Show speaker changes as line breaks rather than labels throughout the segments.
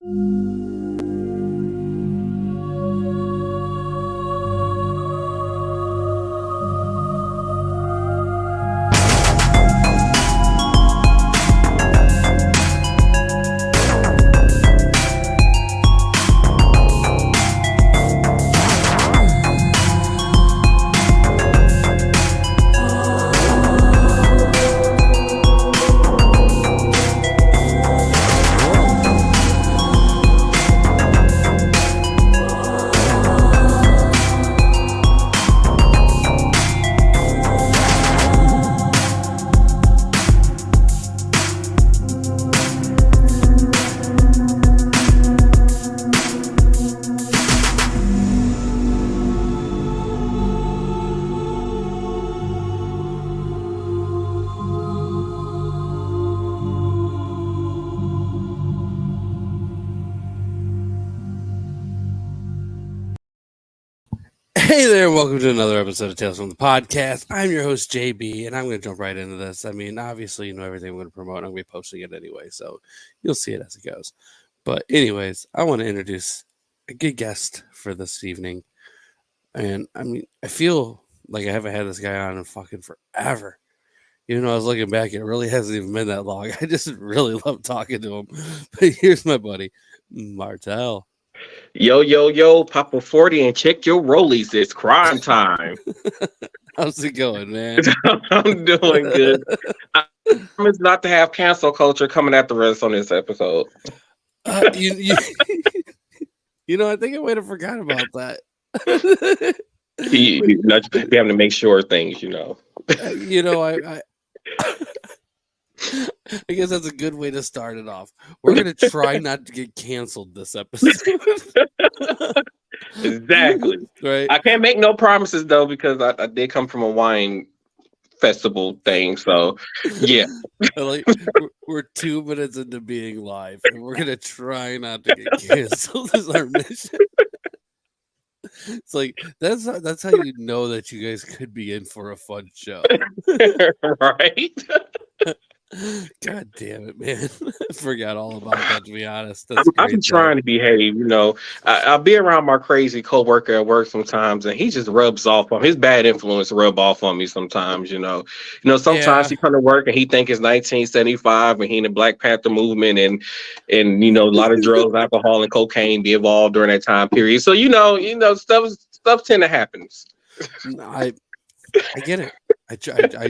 Hey there, welcome to another episode of Tales from the Podcast. I'm your host, JB, and I'm going to jump right into this. I mean, obviously, you know everything I'm going to promote. I'm going to be posting it anyway, so you'll see it as it goes. But anyways, I want to introduce a good guest for this evening. And I mean, I feel like I haven't had this guy on in fucking forever. Even though I was looking back, it really hasn't even been that long. I just really love talking to him. But here's my buddy, Martel.
Yo, pop a 40 and check your rollies. It's crime time.
How's it going, man?
I'm doing good. I promise not to have cancel culture coming after us on this episode.
You I think I might have forgot about that.
You having to make sure things,
I guess that's a good way to start it off. We're going to try not to get canceled this episode.
Exactly.
Right.
I can't make no promises, though, because I did come from a wine festival thing. So, yeah.
We're 2 minutes into being live, and we're going to try not to get canceled is our mission. It's like that's how you know that you guys could be in for a fun show.
Right?
God damn it, man. I forgot all about that, to be honest.
I'm trying to behave, I'll be around my crazy coworker at work sometimes, and he just rubs off on his bad influence rub off on me sometimes, sometimes he come to work and he think it's 1975 and he in the Black Panther movement and a lot of drugs, alcohol, and cocaine be involved during that time period. So stuff tend to happen.
I get it. I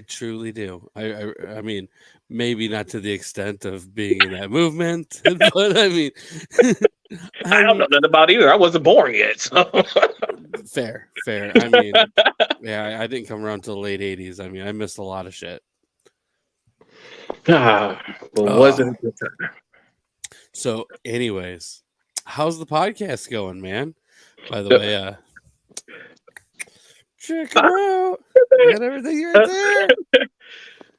truly do. I mean, maybe not to the extent of being in that movement, but I mean,
I don't know nothing about either. I wasn't born yet. So.
Fair. I mean, yeah, I didn't come around to the late 80s. I mean, I missed a lot of shit.
Wasn't the time.
So, anyways, how's the podcast going, man? By the way, check it out. I got everything right there.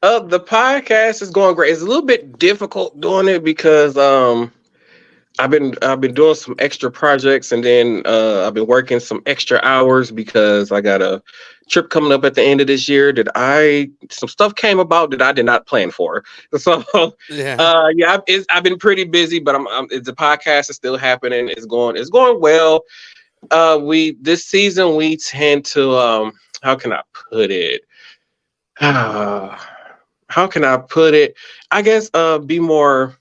The podcast is going great. It's a little bit difficult doing it because I've been doing some extra projects, and then I've been working some extra hours because I got a trip coming up at the end of this year some stuff came about that I did not plan for. So I've been pretty busy, but the podcast is still happening. It's going well. This season we tend to how can I put it? How can I put it? I guess be more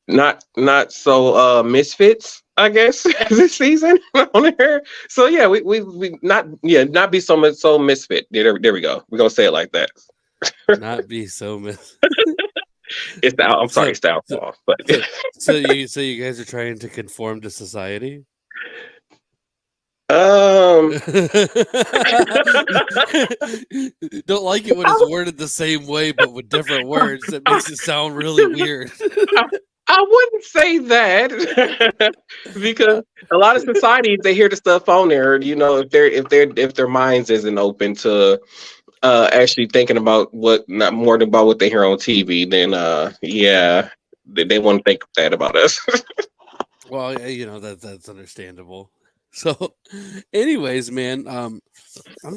not so misfits, I guess, this season on here. So yeah, we not be so misfit. There we go. We're gonna say it like that.
Not be so misfit.
It's the alcohol. But
so you guys are trying to conform to society?
Don't
like it when it's worded the same way but with different words. That makes it sound really weird.
I wouldn't say that because a lot of societies, they hear the stuff on there, if their minds isn't open to actually thinking about not more than about what they hear on TV, then they want to think that about us.
Well, that's understandable. So, anyways, man, I'm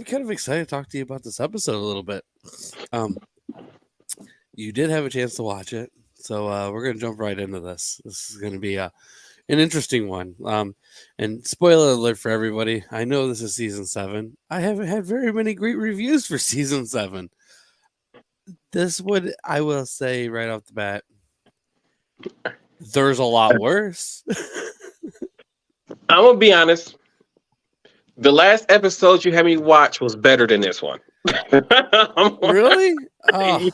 kind of excited to talk to you about this episode a little bit. You did have a chance to watch it, So we're gonna jump right into this. This is gonna be an interesting one. And spoiler alert for everybody. I know this is season 7. I haven't had very many great reviews for season 7. This would, I will say right off the bat, there's a lot worse.
I'm gonna be honest. The last episode you had me watch was better than this one.
Really? Oh.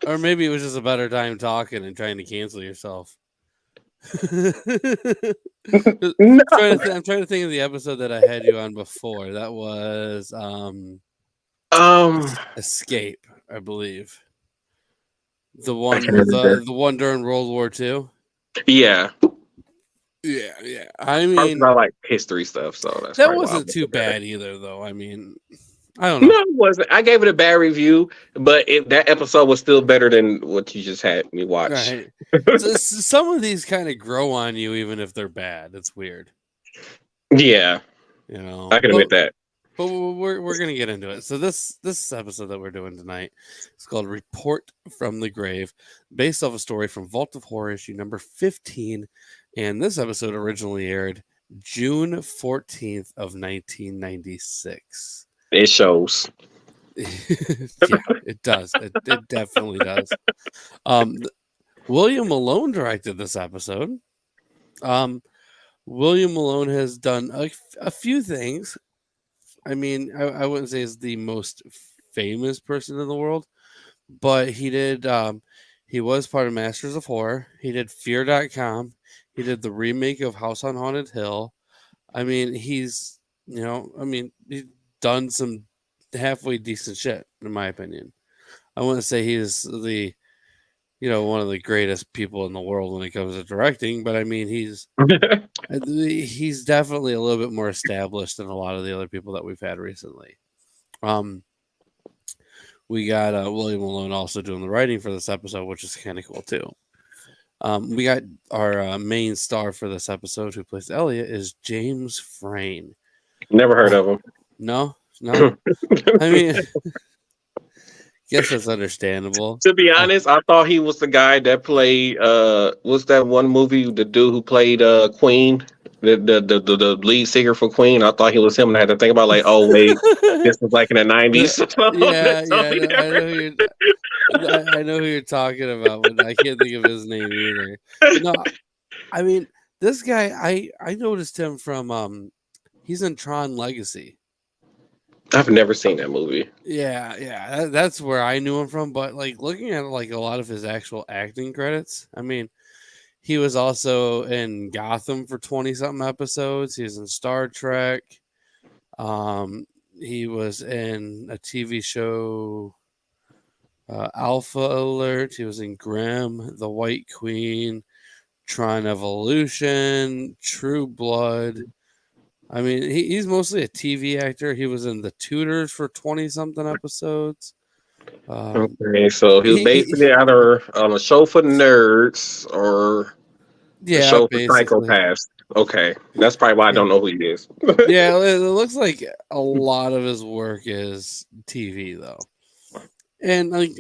Or maybe it was just a better time talking and trying to cancel yourself.
No.
I'm trying to think of the episode that I had you on before. That was Escape, I believe. The one the one during World War II.
Yeah.
Yeah. I mean,
I like history stuff, so
that wasn't too bad either, though. I mean, I don't know.
No, it wasn't. I gave it a bad review, but that episode was still better than what you just had me watch.
Right. So some of these kind of grow on you, even if they're bad. It's weird.
Yeah, I can admit that.
But we're gonna get into it. So this episode that we're doing tonight is called "Report from the Grave," based off a story from Vault of Horror issue number 15, and this episode originally aired June 14th of 1996.
It shows.
Yeah, it does. It definitely does. William Malone directed this episode. William Malone has done a few things. I mean, I wouldn't say he's the most famous person in the world, but he did. He was part of Masters of Horror. He did Fear.com. He did the remake of House on Haunted Hill. I mean, he's done some halfway decent shit, in my opinion. I wouldn't say he's the, one of the greatest people in the world when it comes to directing, but I mean, he's definitely a little bit more established than a lot of the other people that we've had recently. We got William Malone also doing the writing for this episode, which is kind of cool too. We got our main star for this episode, who plays Elliot, is James Frain.
Never heard of him.
No. I mean, guess that's understandable.
To be honest, I thought he was the guy that played what's that one movie, the dude who played Queen, the lead singer for Queen. I thought he was him, and I had to think about like, oh wait, this was like in the 90s.
I know who you're talking about, but I can't think of his name either. No, I mean, this guy, I noticed him from he's in Tron Legacy.
I've never seen that movie.
Yeah, that's where I knew him from. But like looking at like a lot of his actual acting credits, I mean, he was also in Gotham for 20-something episodes. He was in Star Trek. He was in a TV show, Alpha Alert. He was in Grimm, The White Queen, Tron Evolution, True Blood. I mean, he's mostly a TV actor. He was in The Tudors for 20-something episodes.
Okay, so he was basically either on a show for nerds or a show for psychopaths. Okay, that's probably why I don't know who he is.
Yeah, it looks like a lot of his work is TV, though. And like,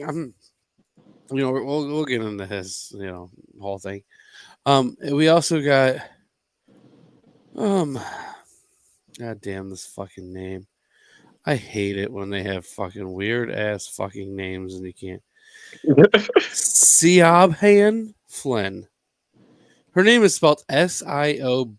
we'll get into his, whole thing. We also got, God damn this fucking name. I hate it when they have fucking weird ass fucking names and you can't. Siobhan Flynn. Her name is spelled Siobhan.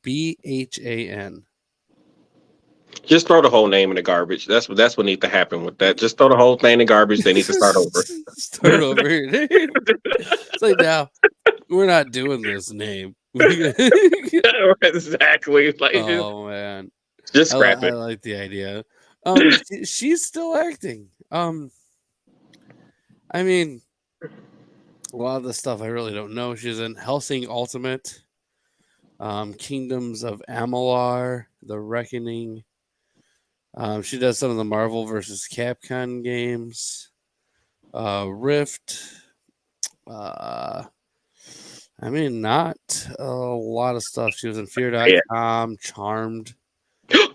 Just throw the whole name in the garbage. That's what needs to happen with that. Just throw the whole thing in the garbage. They need to start over.
Start over here. It's like, now we're not doing this name.
Exactly. Like,
man.
Just scrap it.
I like the idea. She's still acting. I mean, a lot of the stuff I really don't know. She's in Hellsing Ultimate, Kingdoms of Amalur, The Reckoning. She does some of the Marvel vs. Capcom games. Rift. Not a lot of stuff. She was in Fear.com, Charmed.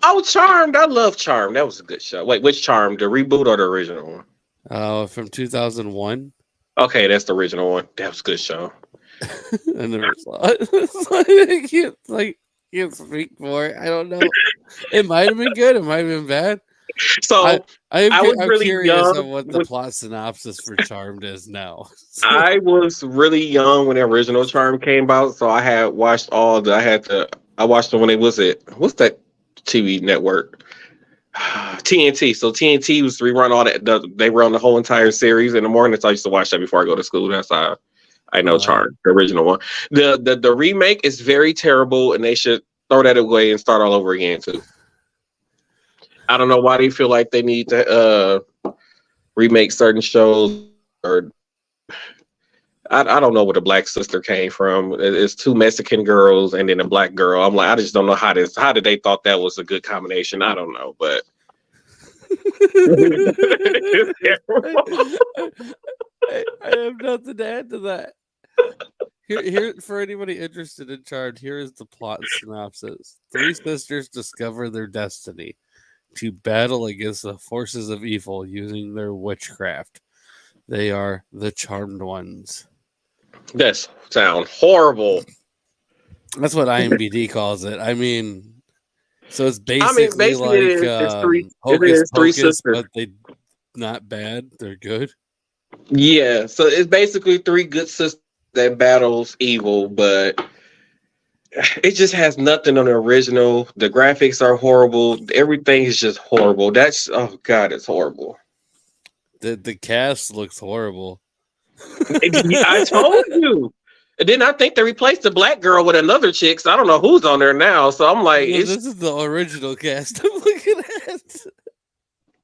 Oh, Charmed. I love Charmed. That was a good show. Wait, which Charmed? The reboot or the original one?
From 2001.
Okay, that's the original one. That was a good show.
I never saw it. I can't speak for it. I don't know. It might have been good. It might have been bad. I
So I was
I'm
really
curious
young
of what the
when
plot synopsis for Charmed is now. So,
I was really young when the original Charm came out. So I had watched all the. I watched them when it was it. What's that TV network? TNT. So TNT was rerun all that. They run the whole entire series in the morning. So I used to watch that before I go to school. That's how I know
uh,
Charm, the original one. The remake is very terrible, and they should throw that away and start all over again too. I don't know why they feel like they need to remake certain shows, or I don't know where the Black Sister came from. It's two Mexican girls and then a black girl. I'm like, I just don't know how did they thought that was a good combination. I don't know, but it's terrible.
I have nothing to add to that. Here, for anybody interested in Charmed, here is the plot synopsis. Three sisters discover their destiny to battle against the forces of evil using their witchcraft. They are the Charmed Ones.
That sound horrible.
That's what IMDb calls it. I mean, so it's
I mean,
basically
basically,
like
it
Hocus
is three
Pocus,
sisters.
but they not bad. They're good.
Yeah, so it's basically three good sisters that battles evil, but it just has nothing on the original. The graphics are horrible. Everything is just horrible. That's oh god, it's horrible.
The cast looks horrible.
I told you. And then I think they replaced the black girl with another chick. So I don't know who's on there now. So I'm like,
No,
it's
this is the original cast I'm looking at.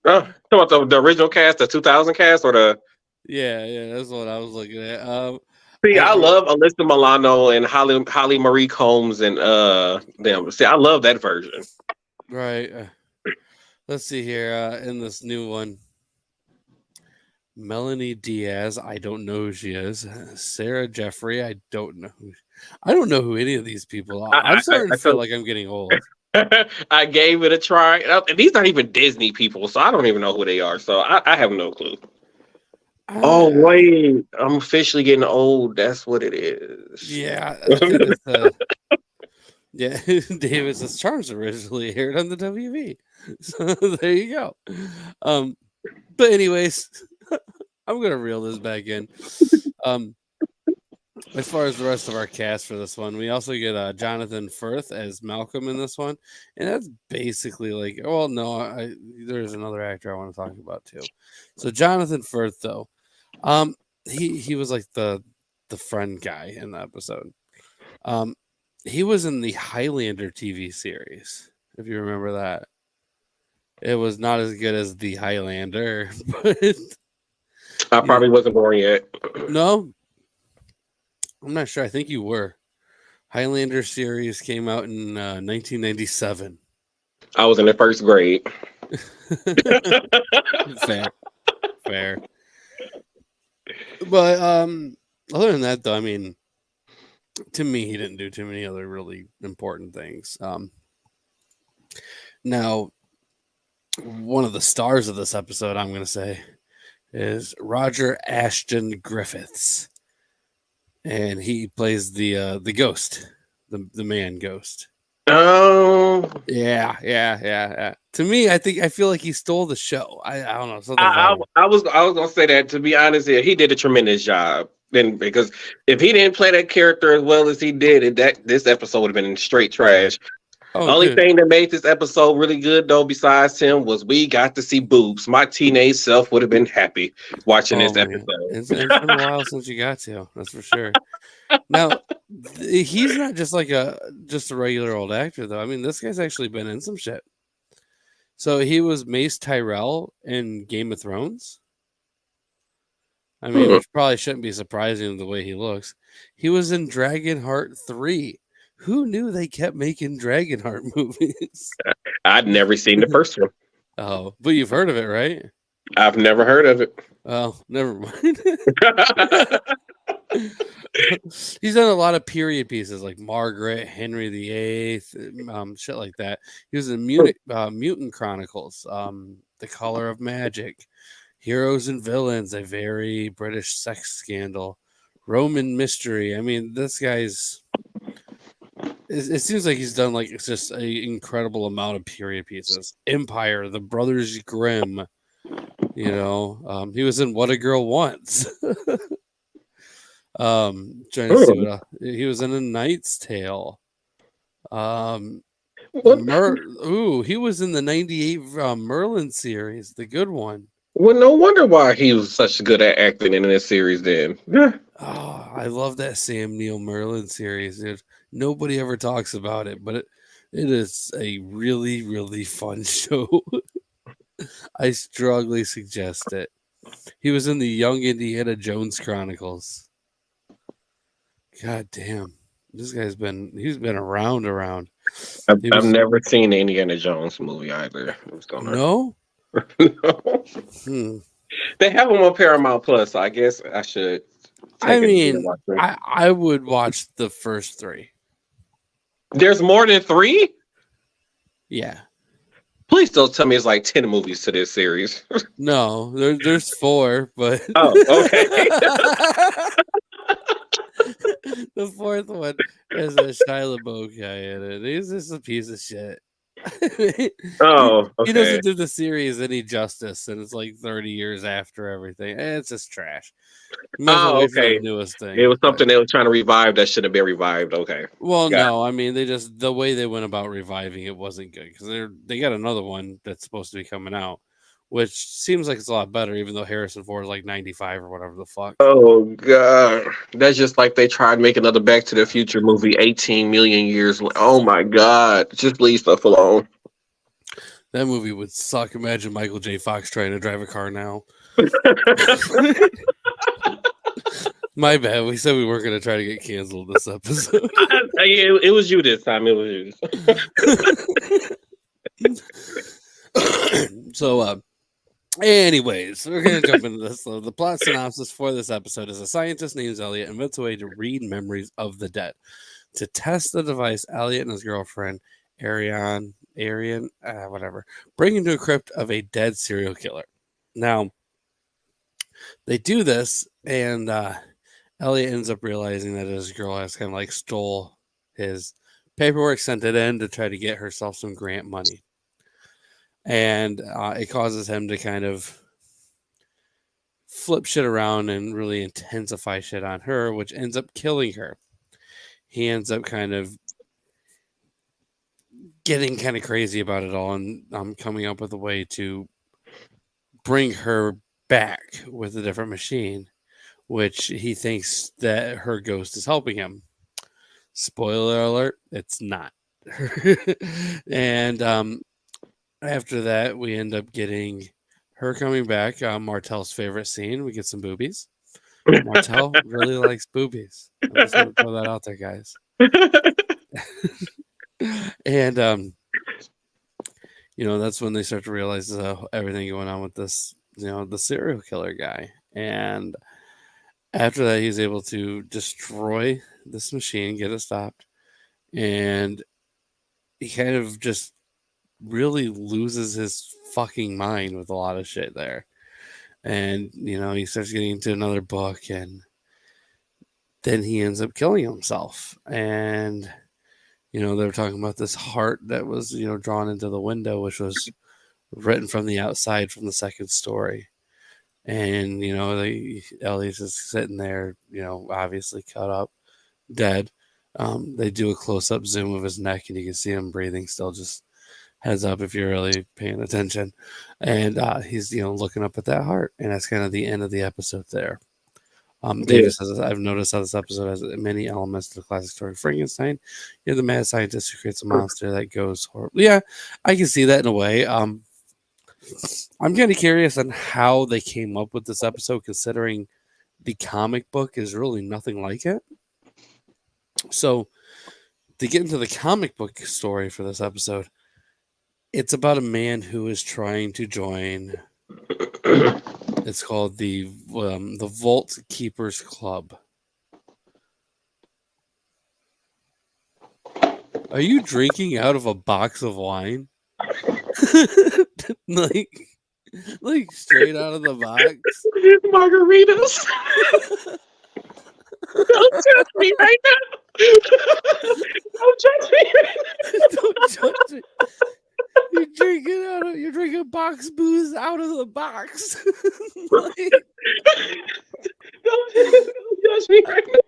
talking about the original cast, the 2000 cast, or the.
Yeah, that's what I was looking at.
See, I
I
love Alyssa Milano and Holly Marie Combs and them. See, I love that version.
right. Let's see here. In this new one, Melanie Diaz. I don't know who she is. Sarah Jeffrey. I don't know who any of these people are. I'm starting
I
to feel
told
like I'm getting old.
I gave it a try. And these aren't even Disney people, so I don't even know who they are. So I have no clue. Oh
Uh,
wait, I'm officially getting old. That's what it is.
yeah, I think it's yeah. David says Charms originally aired on the WB. So there you go. Um, but anyways, I'm gonna reel this back in. Um, as far as the rest of our cast for this one, we also get Jonathan Firth as Malcolm in this one, and that's basically like, well, no, there's another actor I want to talk about too. So Jonathan Firth, though, um, he was like the friend guy in the episode. Um, he was in the Highlander TV series, if you remember that. It was not as good as the Highlander, but
I
yeah,
probably wasn't born yet.
no, I'm not sure. I think you were. Highlander series came out in 1997.
I was in the first grade.
Fair, fair. But other than that, though, I mean, to me, he didn't do too many other really important things. Now, one of the stars of this episode, I'm going to say, is Roger Ashton Griffiths, and he plays the ghost, the man ghost.
Um,
Yeah. To me, I feel like he stole the show. I don't know, something about him.
I was gonna say that, to be honest. Yeah, he did a tremendous job. Then because if he didn't play that character as well as he did, that this episode would have been straight trash.
Oh,
Only
dude.
thing that made this episode really good, though, besides him, was we got to see boobs. My teenage self would have been happy watching
Oh
this
man,
episode.
it's been a while since you got to. That's for sure. Now, he's not just like a regular old actor though. I mean, this guy's actually been in some shit. So he was Mace Tyrell in Game of Thrones. I mean,
Hmm.
which probably shouldn't be surprising the way he looks. He was in Dragonheart 3. Who knew they kept making Dragonheart movies?
I'd never seen the first one.
Oh, but you've heard of it, right?
I've never heard of it.
Oh, never mind. He's done a lot of period pieces like Margaret, Henry VIII, shit like that. He was in Mutant Chronicles, The Color of Magic. Heroes and Villains, a very British sex scandal. Roman Mystery. I mean, this guy's. It seems like he's done like it's just an incredible amount of period pieces. Empire, The Brothers Grimm. He was in What a Girl Wants. Trying to see what he was in A Knight's Tale. He was in the '98 Merlin series, the good one.
Well, no wonder why he was such good at acting in this series. Then,
Oh, I love that Sam Neill Merlin series, dude. Nobody ever talks about it, but it is a really, really fun show. I strongly suggest it. He was in the Young Indiana Jones Chronicles. God damn. This guy's he's been around.
I've never seen the Indiana Jones movie either.
No?
No. They have them on Paramount Plus, so I guess I should.
I would watch the first 3.
There's more than 3?
Yeah.
Please don't tell me it's like 10 movies to this series.
No, there's 4, but
oh, okay.
The 4th one is a Shia LaBeouf guy in it. He's just a piece of shit.
Oh, okay.
He doesn't do the series any justice, and it's like 30 years after everything. It's just trash.
Okay.
The newest thing.
It was something they were trying to revive that shouldn't have been revived. Okay.
Well, no, I mean the way they went about reviving it wasn't good because they got another one that's supposed to be coming out, which seems like it's a lot better, even though Harrison Ford is like 95 or whatever the fuck.
Oh god, that's just like they tried to make another Back to the Future movie 18 million years. Oh my god, just leave stuff alone.
That movie would suck. Imagine Michael J. Fox trying to drive a car now. My bad. We said we weren't going to try to get canceled this episode.
It was you this time. It was
you. So, anyways, we're going to jump into this. So the plot synopsis for this episode is a scientist named Elliot invents a way to read memories of the dead. To test the device, Elliot and his girlfriend, Arian, bring into a crypt of a dead serial killer. Now, they do this, and Elliot ends up realizing that his girl has kind of like stole his paperwork, sent it in to try to get herself some grant money. And it causes him to kind of flip shit around and really intensify shit on her, which ends up killing her. He ends up kind of getting kind of crazy about it all and coming up with a way to bring her back with a different machine, which he thinks that her ghost is helping him. Spoiler alert, it's not. And after that, we end up getting her coming back. Martel's favorite scene, we get some boobies. Martel really likes boobies. I'm just going to throw that out there, guys. And that's when they start to realize everything going on with this, the serial killer guy. And after that, he's able to destroy this machine, get it stopped, and he kind of just really loses his fucking mind with a lot of shit there. And he starts getting into another book, and then he ends up killing himself. And they were talking about this heart that was drawn into the window, which was written from the outside from the second story. And Ellie's just sitting there, obviously cut up, dead. They do a close-up zoom of his neck, and you can see him breathing still, just heads up if you're really paying attention. And he's looking up at that heart, and that's kind of the end of the episode there. David says, I've noticed how this episode has many elements to the classic story of Frankenstein. You're the mad scientist who creates a monster that goes horribly. Yeah, I can see that in a way. I'm kind of curious on how they came up with this episode, considering the comic book is really nothing like it. So, to get into the comic book story for this episode, it's about a man who is trying to join. It's called the Vault Keepers Club. Are you drinking out of a box of wine? Like, like straight out of the box.
Margaritas. Don't judge me right now. Don't judge me.
Don't judge it. You're drinking box booze out of the box. Like,
Don't judge me right now.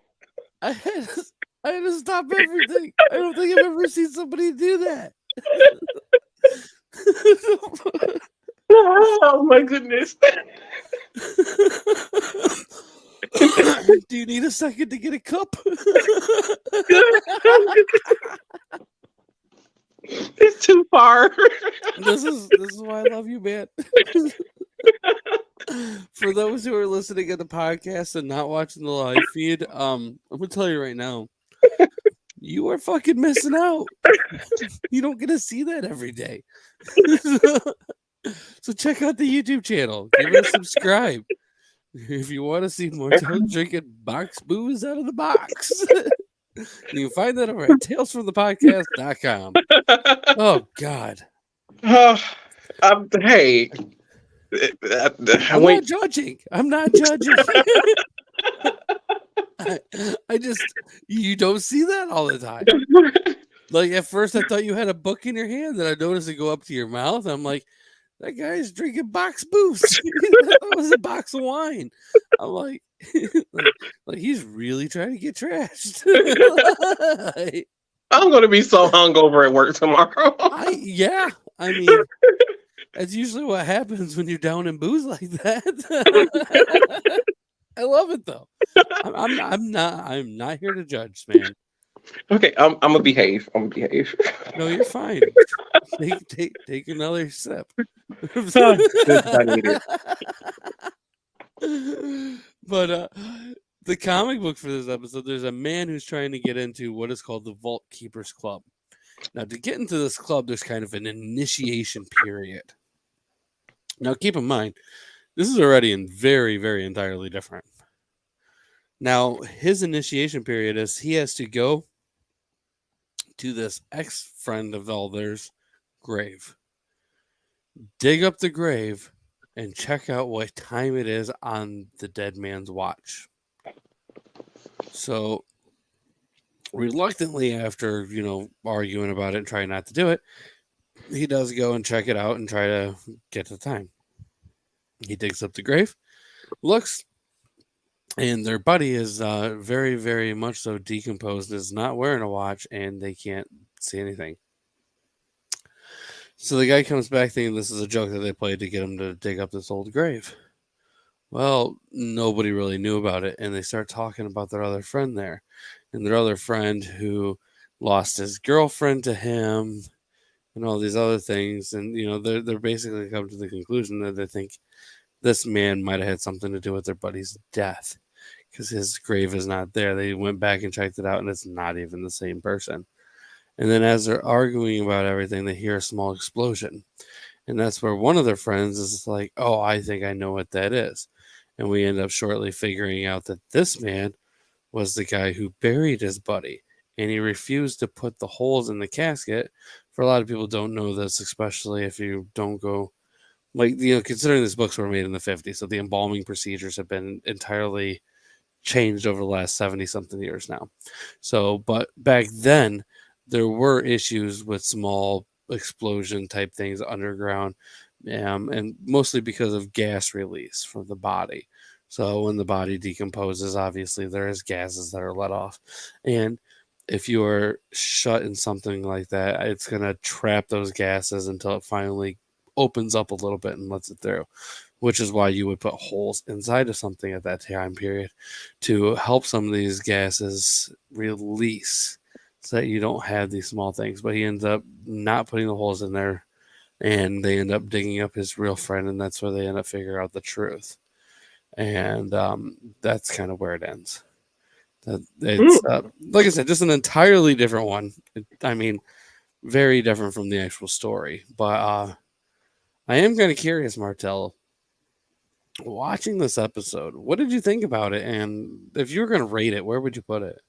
I had to, I had to stop everything. I don't think I've ever seen somebody do that.
Oh my goodness.
Do you need a second to get a cup?
It's too far.
This is why I love you, man. For those who are listening at the podcast and not watching the live feed, I'm gonna tell you right now, you are fucking missing out. You don't get to see that every day. So check out the YouTube channel. Give it a subscribe. If you want to see Martel drinking box booze out of the box. You can find that over at talesfromthepodcast.com. Oh, God.
Hey.
I'm not judging. I'm not judging. I just, you don't see that all the time. Like, at first, I thought you had a book in your hand, and I noticed it go up to your mouth. I'm like, that guy's drinking box booze. That was a box of wine. I'm like, like he's really trying to get trashed.
I'm gonna be so hungover at work tomorrow.
Yeah, I mean, that's usually what happens when you're down in booze like that. I love it though. I'm not here to judge, man.
Okay, I'm gonna behave. I'm gonna behave.
No, you're fine. Take another sip.
I need it.
But the comic book for this episode, there's a man who's trying to get into what is called the Vault Keepers Club. Now, to get into this club, there's kind of an initiation period. Now, keep in mind, this is already in very, very entirely different. Now, his initiation period is he has to go to this ex-friend of all theirs' grave, dig up the grave, and check out what time it is on the dead man's watch. So, reluctantly, after, arguing about it and trying not to do it, he does go and check it out and try to get the time. He digs up the grave, looks, and their buddy is very, very much so decomposed, is not wearing a watch, and they can't see anything. So the guy comes back thinking this is a joke that they played to get him to dig up this old grave. Well, nobody really knew about it, and they start talking about their other friend there. And their other friend who lost his girlfriend to him and all these other things. And, they're basically come to the conclusion that they think this man might have had something to do with their buddy's death because his grave is not there. They went back and checked it out, and it's not even the same person. And then as they're arguing about everything, they hear a small explosion. And that's where one of their friends is like, oh, I think I know what that is. And we end up shortly figuring out that this man was the guy who buried his buddy. And he refused to put the holes in the casket. For a lot of people don't know this, especially if you don't go, considering these books were made in the 50s. So the embalming procedures have been entirely changed over the last 70-something years now. So, but back then, there were issues with small explosion type things underground, and mostly because of gas release from the body. So when the body decomposes, obviously there is gases that are let off. And if you are shut in something like that, it's going to trap those gases until it finally opens up a little bit and lets it through, which is why you would put holes inside of something at that time period to help some of these gases release so that you don't have these small things. But he ends up not putting the holes in there, and they end up digging up his real friend, and that's where they end up figuring out the truth. And that's kind of where it ends. It's like I said, just an entirely different one. Very different from the actual story. But I am kind of curious, Martel. Watching this episode, what did you think about it? And if you were going to rate it, where would you put it?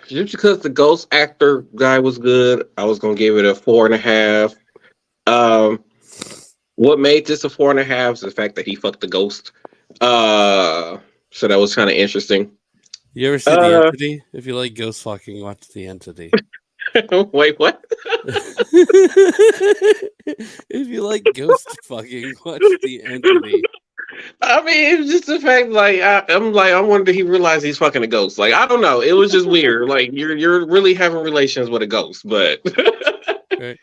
Just because the ghost actor guy was good, I was gonna give it a 4.5. Um, what made this a 4.5 is the fact that he fucked the ghost. So that was kind of interesting.
You ever see The
Uh,
Entity? If you like ghost fucking, watch The Entity.
wait, what?
If you like ghost fucking, watch The Entity.
I mean, it's just the fact, like, I'm like, I wonder did he realize he's fucking a ghost. Like, I don't know. It was just weird. Like, you're really having relations with a ghost, but
Right?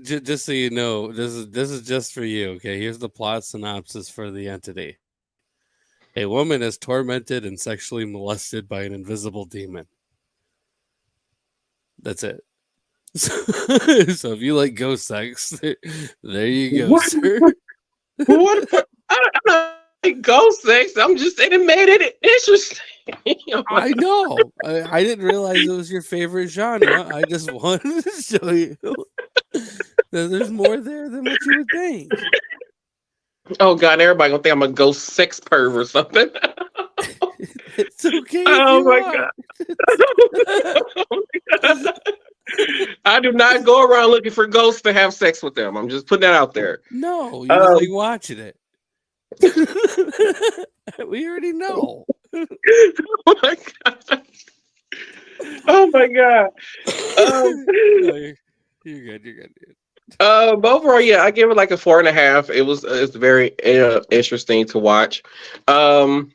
Just so you know, this is just for you. Okay, here's the plot synopsis for The Entity. A woman is tormented and sexually molested by an invisible demon. That's it. So if you like ghost sex, there you go,
what?
sir.
What? I don't know. Like, ghost sex. I'm just saying it made it interesting.
I know. I didn't realize it was your favorite genre. I just wanted to show you that there's more there than what you would think.
Oh God, everybody gonna think I'm a ghost sex perv or something.
It's okay if
Oh
you
my
are.
God. I do not go around looking for ghosts to have sex with them. I'm just putting that out there.
No, you just like watching it. We already know.
Oh my God. Oh my God.
No, you're good. You're good, dude.
But overall, yeah, I give it like a 4.5. It's very interesting to watch. Um,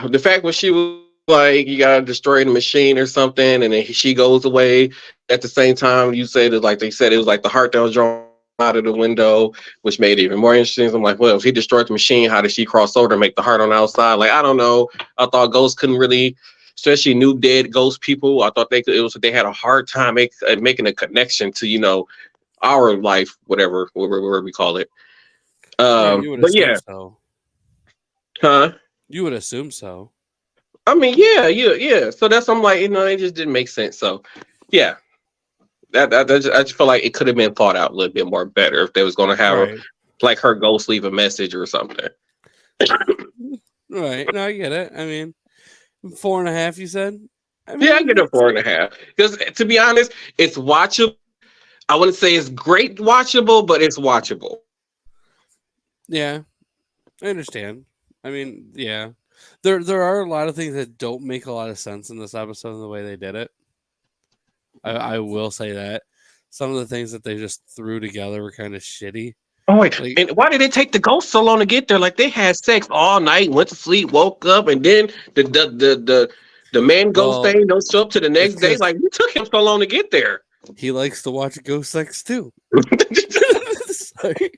the fact when she was like, you gotta destroy the machine or something, and then she goes away. At the same time, you say that like they said it was like the heart that was drawn out of the window, which made it even more interesting. So I'm like, well, if he destroyed the machine, how did she cross over and make the heart on the outside? Like, I don't know. I thought ghosts couldn't really, especially new dead ghost people. I thought they could. It was they had a hard time making a connection to our life, whatever we call it.
Yeah, you would
But
assume
yeah,
so.
huh?
You would assume so.
I mean, yeah. So that's I'm like, it just didn't make sense. So, yeah, I just feel like it could have been thought out a little bit more better if they was going to have
Right.
like her ghost leave a message or something.
Right. No, I get it. I mean, 4.5, you said? I
Yeah, I
mean,
get a 4.5 because to be honest, it's watchable. I wouldn't say it's great watchable, but it's watchable.
yeah, I understand. I mean, yeah. There are a lot of things that don't make a lot of sense in this episode and the way they did it. I will say that. Some of the things that they just threw together were kind of shitty.
Oh wait,
Like,
and why did it take the ghost so long to get there? Like they had sex all night, went to sleep, woke up, and then the man ghost
well,
thing don't show up to the
it's
next day.
because
Like it took him so long to get there.
he likes to watch ghost sex too. Sorry.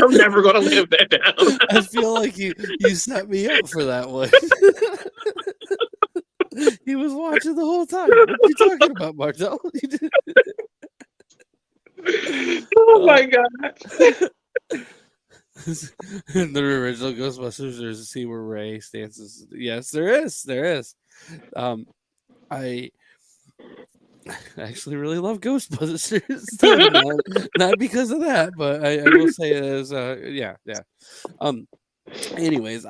I'm never gonna live that down.
I feel like you set me up for that one. He was watching the whole time. What are you talking about, Martel?
Oh my God.
In the original Ghostbusters, there's a scene where Ray stances. Yes, there is. There is. I actually really love Ghostbusters. not because of that, but I will say it is. Yeah. Anyways,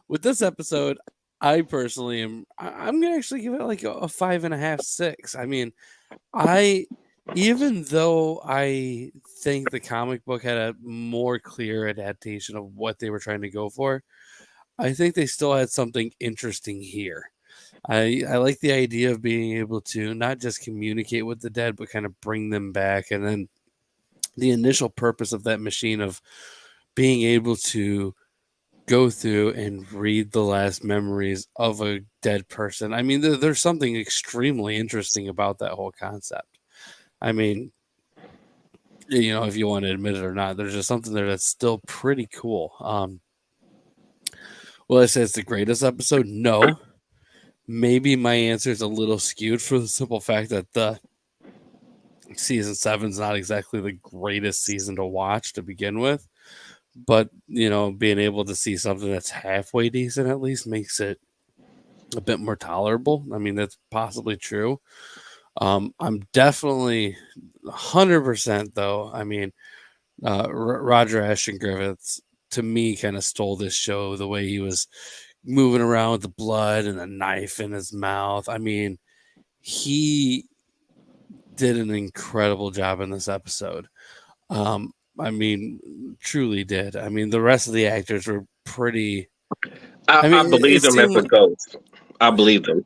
with this episode, I personally I'm gonna actually give it like a 5.5, 6. I mean, even though I think the comic book had a more clear adaptation of what they were trying to go for, I think they still had something interesting here. I like the idea of being able to not just communicate with the dead, but kind of bring them back. And then the initial purpose of that machine of being able to go through and read the last memories of a dead person. I mean, there's something extremely interesting about that whole concept. I mean, if you want to admit it or not, there's just something there that's still pretty cool. Will I say it's the greatest episode? No. Maybe my answer is a little skewed for the simple fact that the season 7 is not exactly the greatest season to watch to begin with. But, being able to see something that's halfway decent at least makes it a bit more tolerable. I mean, that's possibly true. I'm definitely 100% though. I mean, Roger Ashton Griffiths to me kind of stole this show, the way he was moving around with the blood and a knife in his mouth. I mean, he did an incredible job in this episode. I mean, truly did. I mean, the rest of the actors were pretty. I
I
mean,
believe
it
them as
seemed
a
like,
ghost. I believe them.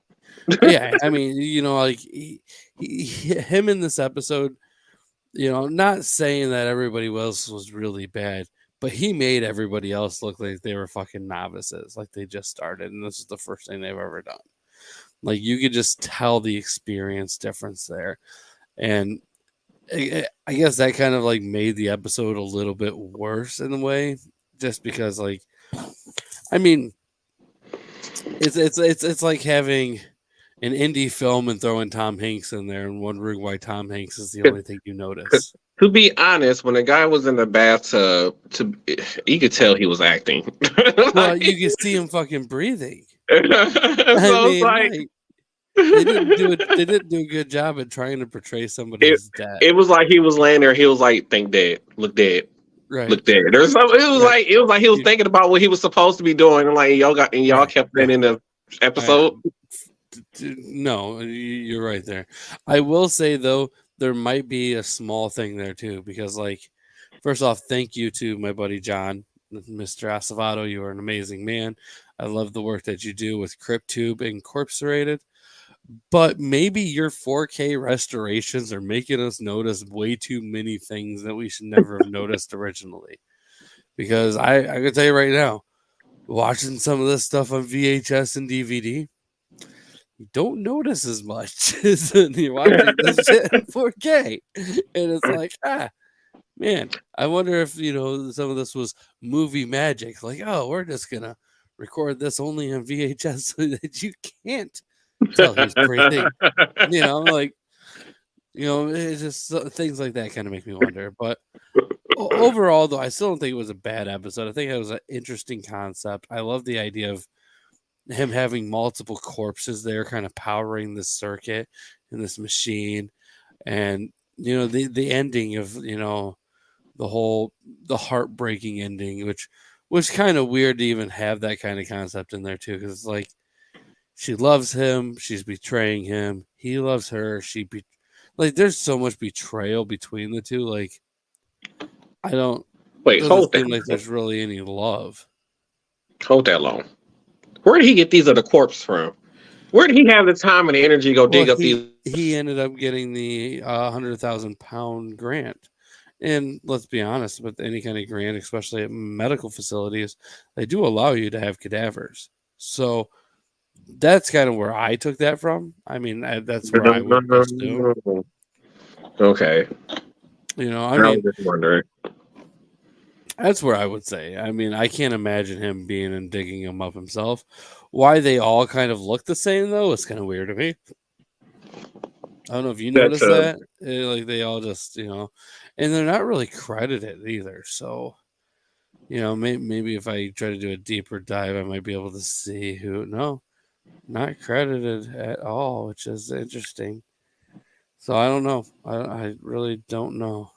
yeah. I mean, like him in this episode. Not saying that everybody else was really bad, but he made everybody else look like they were fucking novices, like they just started, and this is the first thing they've ever done. Like you could just tell the experience difference there, and I guess that kind of like made the episode a little bit worse in a way, just because like I mean it's like having an indie film and throwing Tom Hanks in there and wondering why Tom Hanks is the only thing you notice.
To be honest, when the guy was in the bathtub, you could tell he was acting.
Well,
Like,
you can see him fucking breathing. I
so it's
mean,
like
like they didn't do it. They didn't do a good job at trying to portray somebody
it.
as dead.
It was like he was laying there. He was like, "Think dead,
Right.
look dead." Or something.
Right.
It was like he was
You-
thinking about what he was supposed to be doing, and like y'all
right.
kept that
Yeah.
in the episode.
No, you're right there. I will say though, there might be a small thing there too, because like, first off, thank you to my buddy John, Mr. Acevedo. You are an amazing man. I love the work that you do with Crypt Incorporated. But maybe your 4K restorations are making us notice way too many things that we should never have noticed originally. Because I can tell you right now, watching some of this stuff on VHS and DVD, you don't notice as much as when you're watching this shit in 4K. And it's like, man, I wonder if, some of this was movie magic. Like, oh, we're just going to record this only on VHS so that you can't tell he's breathing. Like, it's just things like that kind of make me wonder. But overall, though, I still don't think it was a bad episode. I think it was an interesting concept. I love the idea of him having multiple corpses there, kind of powering this circuit and this machine, and the ending of the heartbreaking ending, which was kind of weird to even have that kind of concept in there too, because it's like she loves him, she's betraying him, he loves her, like there's so much betrayal between the two. Like I don't
Wait,
doesn't seem like there's really any love.
hold that long. Where did he get these other corpses from? Where did he have the time and the energy to go dig up these?
He ended up getting the 100,000 pound grant. And let's be honest, with any kind of grant, especially at medical facilities, they do allow you to have cadavers. So that's kind of where I took that from. I mean, that's where I would assume.
Okay.
I
I was
mean,
just wondering.
that's where I would say. I mean, I can't imagine him being and digging them up himself. Why they all kind of look the same, though, is kind of weird to me. I don't know if you noticed that. Like they all just, and they're not really credited either. So, maybe if I try to do a deeper dive, I might be able to see who. No, not credited at all, which is interesting. So I don't know. I really don't know.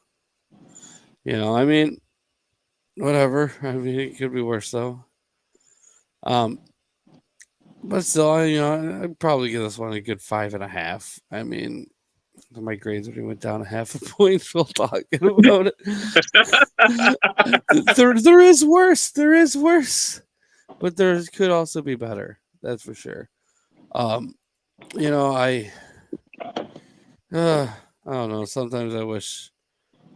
I mean, whatever. I mean, it could be worse though. But still, I'd probably give this one a good 5.5. I mean, my grades already went down a half a point while talking about it. there is worse. There is worse, but there could also be better. That's for sure. I don't know. Sometimes I wish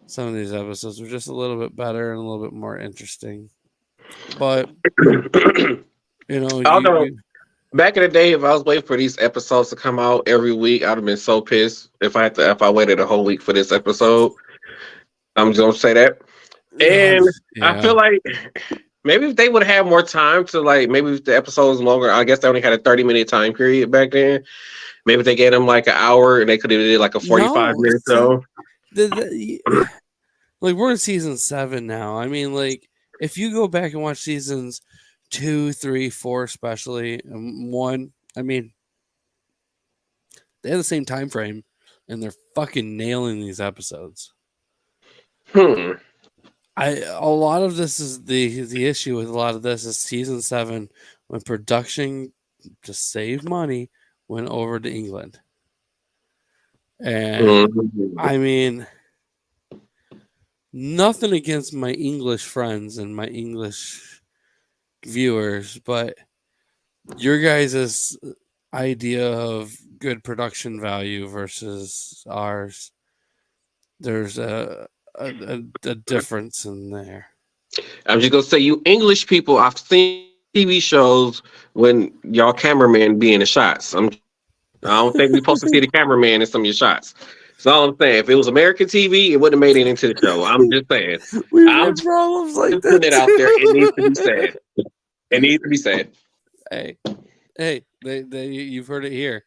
some of these episodes were just a little bit better and a little bit more interesting. But
I don't know. Back in the day, if I was waiting for these episodes to come out every week, I'd have been so pissed if I waited a whole week for this episode. I'm just gonna say that. And I feel like maybe if they would have had more time to maybe if the episode was longer, I guess they only had a 30-minute time period back then. Maybe if they gave them like an hour and they could have did like a 45-minute show.
Like we're in season 7 now. I mean, like if you go back and watch seasons 2, 3, 4, especially, and 1, I mean, they have the same time frame, and they're fucking nailing these episodes. A lot of this is the issue with a lot of this is season 7 when production to save money went over to England. And
Mhm.
I mean, nothing against my English friends and my English viewers, but your guys' idea of good production value versus ours, there's a difference in there.
I'm just gonna say, you English people, I've seen TV shows when y'all cameraman be in the shots. I don't think we supposed to see the cameraman in some of your shots. That's all I'm saying. If it was American TV, it wouldn't have made it into the show. I'm just saying.
We've
I'm
had problems like
just putting
that
it out there. It needs to be
too.
said. It needs to be said.
Hey, hey, you've heard it here.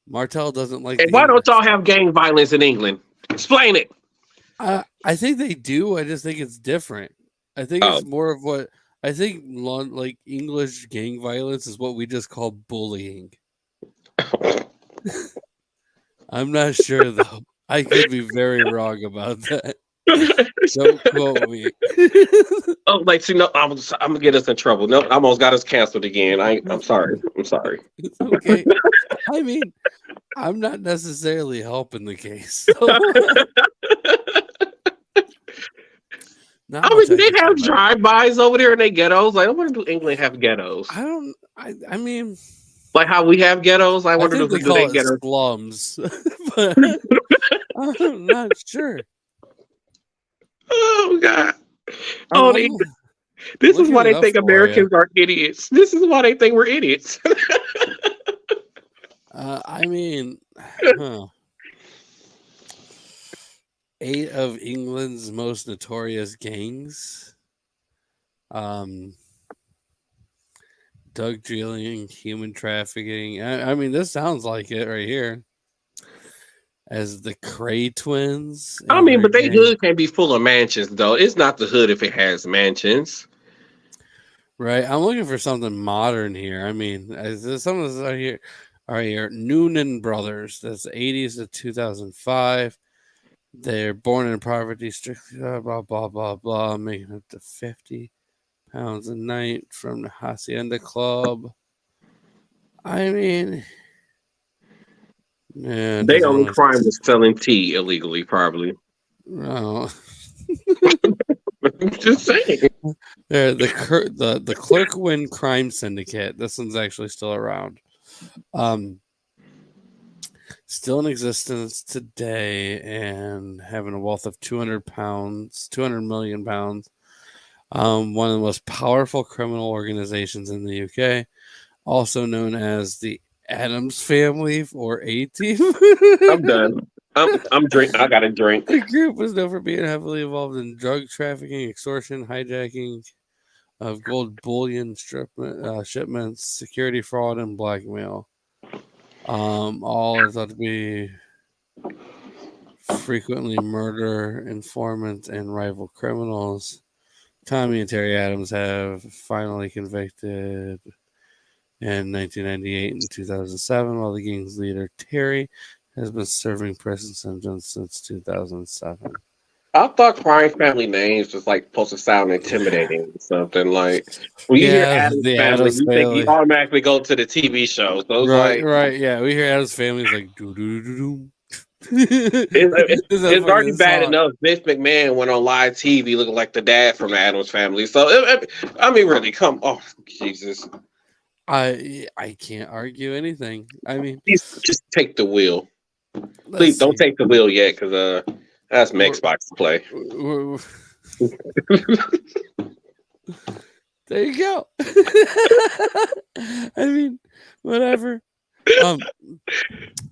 Martel doesn't like
And
the
why don't
English.
y'all have gang violence in England? Explain it.
I think they do. I just think it's different. I think
Oh,
it's more of what I think. Like English gang violence is what we just call bullying. I'm not sure though. I could be very wrong about that. Don't quote me.
oh, like see, no, I'm gonna get us in trouble. No, I almost got us canceled again. I'm sorry. I'm sorry.
It's okay. I mean, I'm not necessarily helping the case. So not
I
much
mean, do
I can
they
say
have
about it.
drive-bys over there in their ghettos? Like, I wonder, do England have ghettos?
I don't. I mean,
Like how we have ghettos? I
I
wonder,
think they
do they
call it
ghettos?
slums, but I'm not sure.
Oh God!
I'm,
Oh,
I'm
this is
looking
why
it
they
up
think
for you.
Americans are idiots. This is why they think we're idiots.
I mean, huh. 8 of England's most notorious gangs. Um, drug dealing, human trafficking. I mean, this sounds like it right here. As the Cray twins
I
and
mean,
their
but they
gang.
hood can be full of mansions, though. It's not the hood if it has mansions.
Right. I'm looking for something modern here. I mean, some of this are here. Noonan Brothers. That's 80s to 2005. They're born in poverty, strictly blah blah blah blah, making up to 50 pounds a night from the Hacienda Club. I mean, yeah, it
They
doesn't
only
really.
crime was selling tea illegally, probably.
No.
Just saying.
They're the Clerkwin Crime Syndicate. This one's actually still around. Um, Still in existence today and having a wealth of 200 pounds, 200 million pounds. One of the most powerful criminal organizations in the UK, also known as the Adams Family or A Team.
I'm done. I'm drink. I got a drink.
The group was known for being heavily involved in drug trafficking, extortion, hijacking of gold bullion shipments, security fraud, and blackmail. All are thought to be frequently murder, informants, and rival criminals. Tommy and Terry Adams have finally convicted in 1998 and 2007, while the gang's leader, Terry, has been serving prison sentence since 2007.
I thought crime family names was like supposed to sound intimidating or something. Like when you hear
Yeah,
Adams
the
family,
Adams
you think you
family.
automatically go to the TV show. So it's
Right,
like
right. Yeah, we hear Adams family is like doo doo doo doo. It's a
it's already
fucking
bad
song.
enough. Vince McMahon went on live TV looking like the dad from the Adams family. So I mean, really, come on, Jesus,
I can't argue anything. I mean,
please just take the wheel.
let's
Please don't
see.
take the wheel yet, because that's some
We're,
Xbox to play.
we're, there you go. I mean, whatever. Um,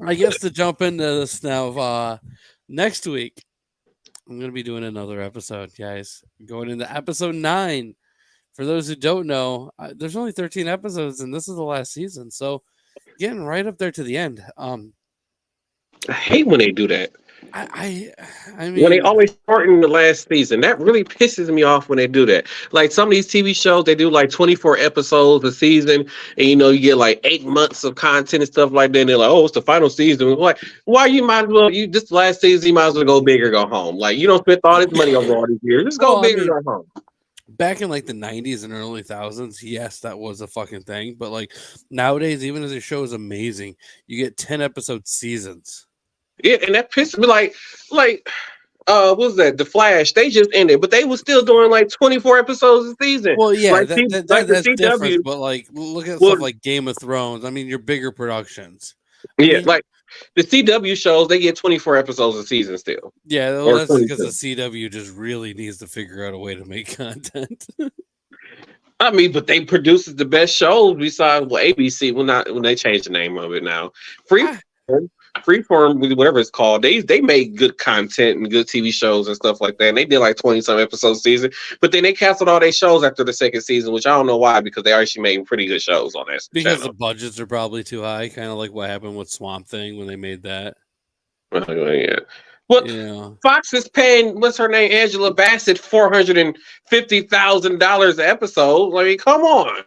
I guess to jump into this now, next week I'm gonna be doing another episode, guys. Going into episode 9. For those who don't know, there's only 13 episodes, and this is the last season, so getting right up there to the end.
I hate when they do that.
I
When they
mean,
always shorten the last season, that really pisses me off when they do that. Like some of these TV shows, they do like 24 episodes a season, and you get like 8 months of content and stuff like that. And they're like, "Oh, it's the final season." Like, why you might as well you this last season, you might as well go big or go home. Like you don't spend all this money over all these years. Just go
well, I
big or
mean,
go home.
back in like the 90s and early thousands, yes, that was a fucking thing. But like nowadays, even as a show is amazing, you get 10 episode seasons.
Yeah, and that pissed me like what was that? The Flash. They just ended, but they were still doing like 24 episodes a season.
Well, yeah,
Like the
that's different.
CW.
But like, look at
Well,
stuff like Game of Thrones. I mean, your bigger productions. I
yeah,
mean,
like the CW shows, they get 24 episodes a season still,
yeah, well,
or
that's because
22.
the CW just really needs to figure out a way to make content.
I mean, but they produces the best shows besides ABC. Well, not when they changed the name of it now.
Ah,
Freeform, Freeform, whatever it's called. They make good content and good TV shows and stuff like that. And they did like 20 some episodes a season, but then they canceled all their shows after the second season, which I don't know why because they actually made pretty good shows on that
because the
channel.
budgets are probably too high, kind of like what happened with Swamp Thing when they made that.
Yeah. What
Yeah,
Fox is paying? What's her name? Angela Bassett $450,000 an episode. I mean, come on.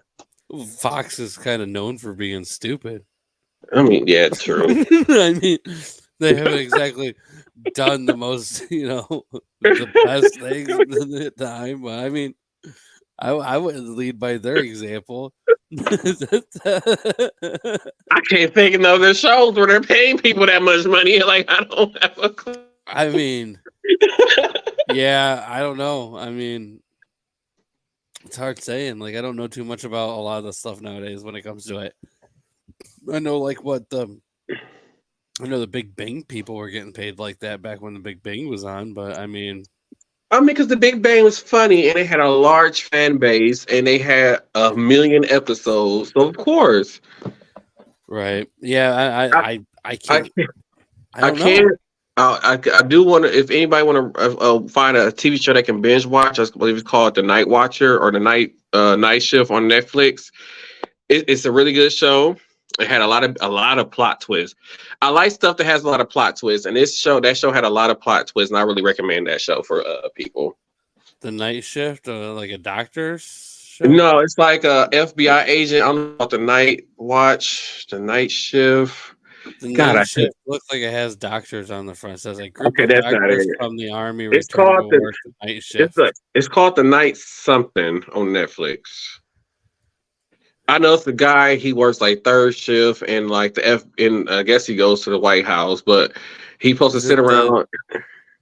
Fox is kind of known for being stupid.
I mean, yeah, true.
I mean, they haven't exactly done the most, the best things at the time. But I mean, I would lead by their example.
I can't think of no other shows where they're paying people that much money. Like I don't have a clue.
I mean, yeah, I don't know. I mean, it's hard saying. Like, I don't know too much about a lot of the stuff nowadays when it comes to it. I know, like, I know the Big Bang people were getting paid like that back when the Big Bang was on, but I mean,
Because the Big Bang was funny and they had a large fan base and they had 1,000,000 episodes. So of course,
right? Yeah, I can't. I
I
don't know.
can't. I do want to. If anybody want to find a TV show they can binge watch, I believe it's called The Night Watcher or the Night Shift on Netflix. It's a really good show. It had a lot of plot twists. I like stuff that has a lot of plot twists, and that show had a lot of plot twists, and I really recommend that show for people.
The Night Shift, like a doctor's show.
No, it's like a FBI agent. I don't know about the Night Watch, the Night Shift.
The
God,
Night
I
Shift
can't.
looks like it has doctors on the front. It says a group
Okay,
of
that's not
doctors
it.
from the army
It's
return to
called the
work the night shift.
it's called the Night something on Netflix. I know it's the guy. He works like third shift and like and I guess he goes to the White House, but he supposed to
Is
sit
it
around.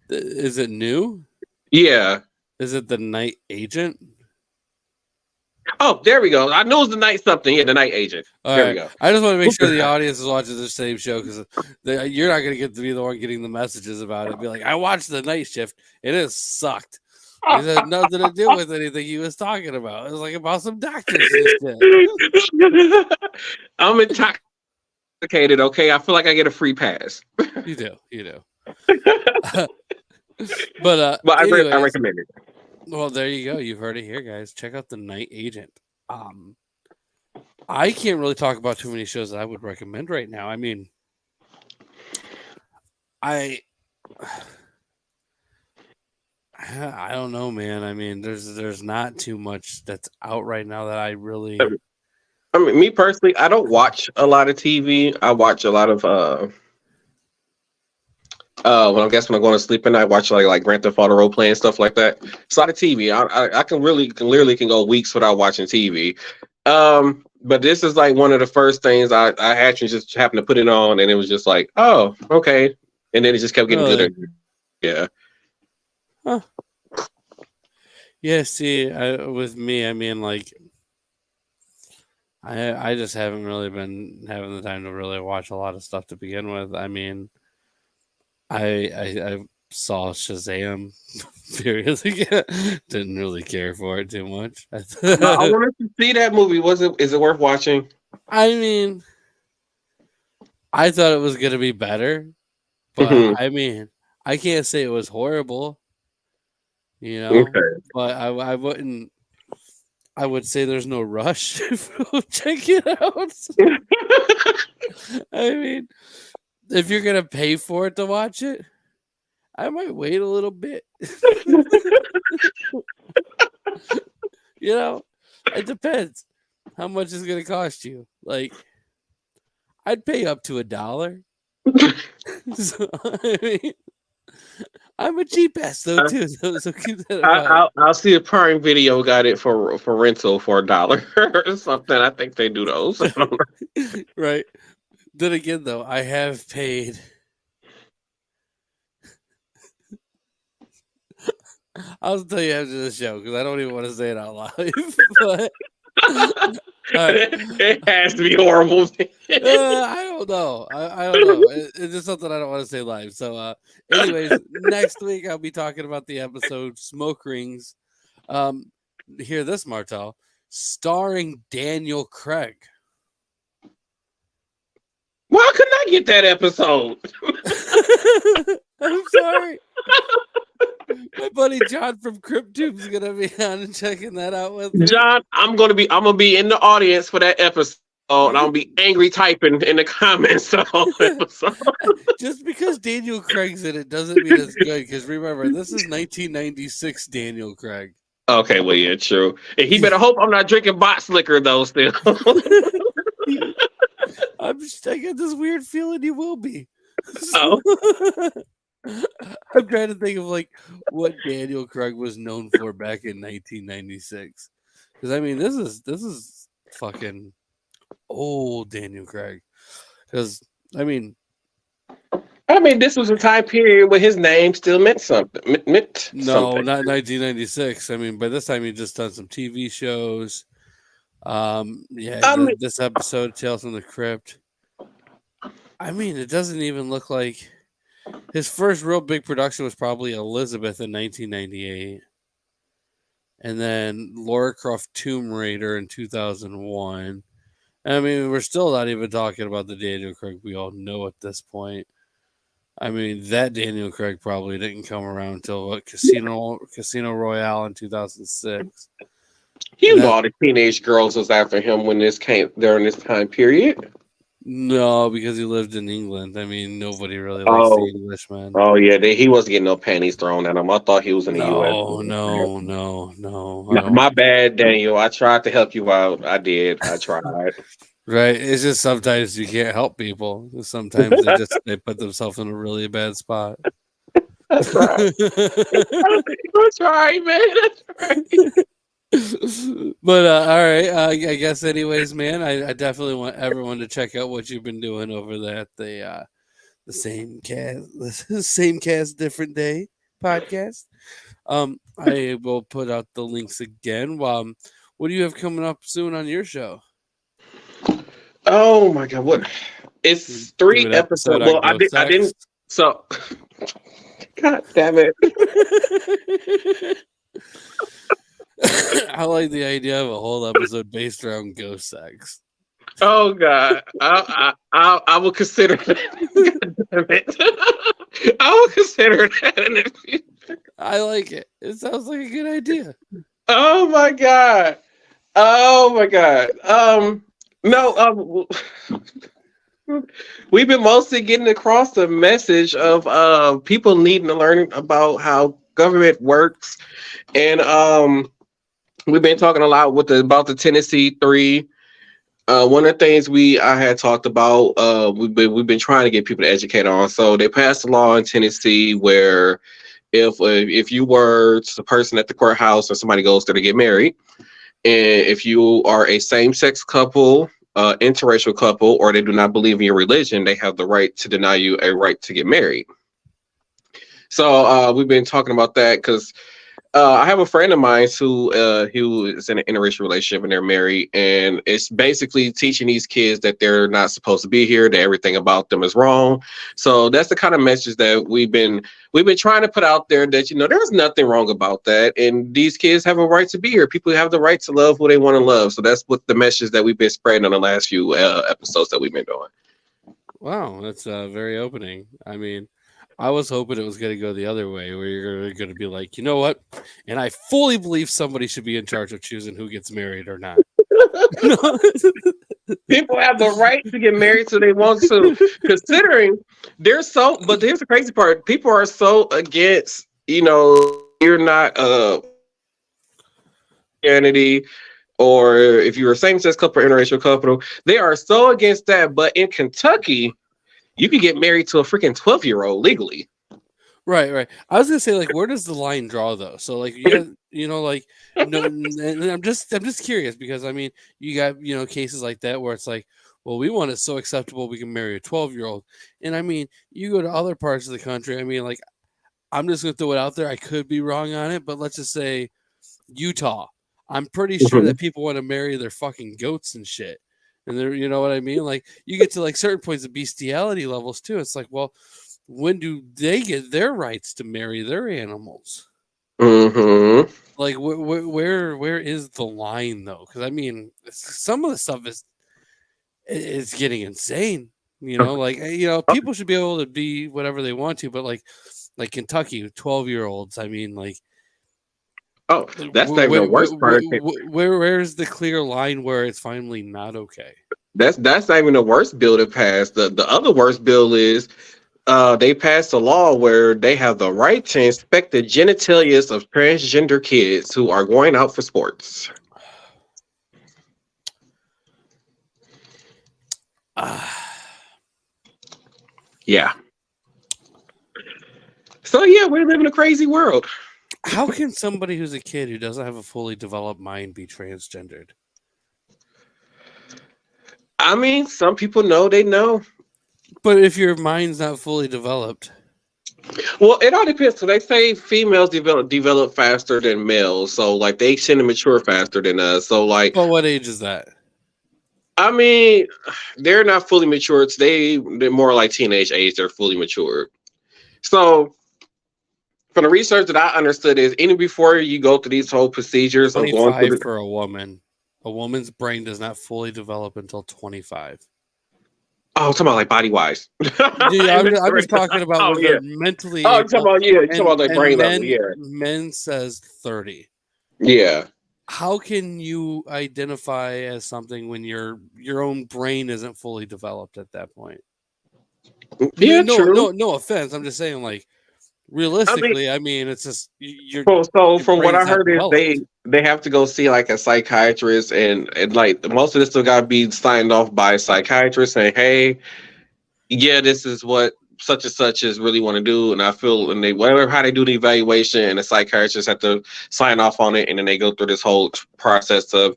is it new?
Yeah.
Is it the Night Agent?
Oh, there we go. I know it's the Night something. Yeah, the Night Agent.
All
There
right.
we go.
I just want to make sure the audience is watching the same show because you're not going to get to be the one getting the messages about it. Be like, I watched the Night Shift and it sucked. It had nothing to do with anything he was talking about. It was like about some doctors and shit.
I'm intoxicated. Okay, I feel like I get a free pass.
You do. But
But I
anyways,
recommend it.
well, there you go. You've heard it here, guys. Check out the Night Agent. I can't really talk about too many shows that I would recommend right now. I mean, I don't know, man. I mean, there's not too much that's out right now that I really.
I mean, me personally, I don't watch a lot of TV. I watch a lot of when I guess when I'm going to sleep at night, I watch like Grand Theft Auto role play and stuff like that. It's a lot of TV. I can literally go weeks without watching TV. But this is like one of the first things I actually just happened to put it on, and it was just like, oh, okay, and then it just kept getting
Really?
gooder. Yeah.
Huh. Yeah. See, with me, I mean, like, I just haven't really been having the time to really watch a lot of stuff to begin with. I mean, I saw Shazam seriously. Didn't really care for it too much.
I wanted to see that movie. Is it worth watching?
I mean, I thought it was gonna be better, but I mean, I can't say it was horrible.
Okay.
But I wouldn't. I would say there's no rush. Check it out. I mean, if you're gonna pay for it to watch it, I might wait a little bit. It depends. How much is it gonna cost you? Like, I'd pay up to $1. So, I mean, I'm a cheap ass though too. So keep that in mind.
I'll see a Prime Video got it for rental for $1 or something. I think they do those.
Right. Then again, though, I have paid I'll tell you after the show because I don't even want to say it out loud. But all right.
It has to be horrible.
I don't know. I don't know. It's just something I don't want to say live. So, anyways, next week I'll be talking about the episode "Smoke Rings." Hear this, Martel, starring Daniel Craig.
Why couldn't I get that episode?
I'm sorry. My buddy John from Crypt is gonna be on and checking that out with me.
John, I'm gonna be in the audience for that episode, and I'll be angry typing in the comments the whole episode.
Just because Daniel Craig's in it doesn't mean it's good. Because remember, this is 1996 Daniel Craig.
Okay, well, yeah, true. And he better hope I'm not drinking box liquor though. Still,
I get this weird feeling you will be.
Oh.
I'm trying to think of like what Daniel Craig was known for back in 1996. Because I mean, this is fucking old Daniel Craig. Because I mean,
this was a time period where his name still meant something.
No, not 1996. I mean, by this time he just done some TV shows. This episode, Tales from the Crypt. I mean, it doesn't even look like his first real big production was probably Elizabeth in 1998. And then Lara Croft Tomb Raider in 2001. I mean, we're still not even talking about the Daniel Craig we all know at this point. I mean, that Daniel Craig probably didn't come around until Casino Royale in 2006.
You know all the teenage girls was after him when this came during this time period.
No, because he lived in England. I mean, nobody really likes the Englishman.
Oh yeah, he wasn't getting no panties thrown at him. I thought he was in the U.S.
No.
My bad, Daniel. I tried to help you out. I did. I tried.
Right. It's just sometimes you can't help people. Sometimes they put themselves in a really bad spot.
That's right. That's right, man. That's right.
But all right, I guess anyways, man, I definitely want everyone to check out what you've been doing over there at the same cast different day podcast. I will put out the links again. What do you have coming up soon on your show?
Oh my god, what? It's 3 episodes. Well, I didn't. So, god damn it.
I like the idea of a whole episode based around ghost sex.
Oh god, I will consider that. God damn it. I will consider that in the future.
I like it. It sounds like a good idea.
Oh my god. No. We've been mostly getting across the message of people needing to learn about how government works, and we've been talking a lot about the Tennessee 3. One of the things I had talked about, we've been trying to get people to educate on. So they passed a law in Tennessee where if you were the person at the courthouse and somebody goes there to get married, and if you are a same-sex couple, interracial couple, or they do not believe in your religion, they have the right to deny you a right to get married. So we've been talking about that because I have a friend of mine who is in an interracial relationship and they're married, and it's basically teaching these kids that they're not supposed to be here, that everything about them is wrong. So that's the kind of message that we've been trying to put out there, that there's nothing wrong about that, and these kids have a right to be here. People have the right to love who they want to love. So that's what the message that we've been spreading on the last few episodes that we've been doing.
Wow, that's very opening. I mean, I was hoping it was going to go the other way, where you're going to be like, you know what? And I fully believe somebody should be in charge of choosing who gets married or not.
People have the right to get married so they want to, considering but here's the crazy part. People are so against, you're not identity, or if you're a same-sex couple or interracial couple, they are so against that. But in Kentucky, you can get married to a freaking 12-year-old legally.
Right. I was gonna say, like, where does the line draw though? So, like, and I'm just curious because I mean, you got cases like that where it's like, well, we want it so acceptable we can marry a 12-year-old, and I mean, you go to other parts of the country. I mean, like, I'm just gonna throw it out there. I could be wrong on it, but let's just say Utah. I'm pretty sure that people want to marry their fucking goats and shit. And they're, you know what I mean? Like you get to like certain points of bestiality levels too. It's like, well, when do they get their rights to marry their animals?
Mm-hmm.
Like where is the line though? Because I mean, some of the stuff is getting insane. You know, like people should be able to be whatever they want to, but like Kentucky, 12-year-olds. I mean, like,
Oh, that's not even the worst part.
where's the clear line where it's finally not okay?
That's not even the worst bill to pass. The other worst bill is they passed a law where they have the right to inspect the genitalia of transgender kids who are going out for sports. Yeah. So yeah, we live in a crazy world.
How can somebody who's a kid who doesn't have a fully developed mind be transgendered?
I mean, some people know they know.
But if your mind's not fully developed,
well, it all depends. So they say females develop faster than males, so like they tend to mature faster than us. So like,
but what age is that?
I mean, they're not fully matured. They're more like teenage age. They're fully matured. So from the research that I understood is even before you go through these whole procedures of going through
for a woman. A woman's brain does not fully develop until 25.
Oh, I'm talking about like body wise.
Yeah, I'm just talking about when they're mentally.
Oh, you're talking about you're talking about like brain
men,
level. Yeah.
Men says 30.
Yeah.
How can you identify as something when your own brain isn't fully developed at that point?
Yeah, true.
No offense. I'm just saying, like, realistically, I mean it's just you're.
So from what I heard is they have to go see like a psychiatrist and like most of this still gotta be signed off by a psychiatrist saying, hey, yeah, this is what such and such is really want to do. And I feel and they whatever how they do the evaluation and the psychiatrist have to sign off on it and then they go through this whole process of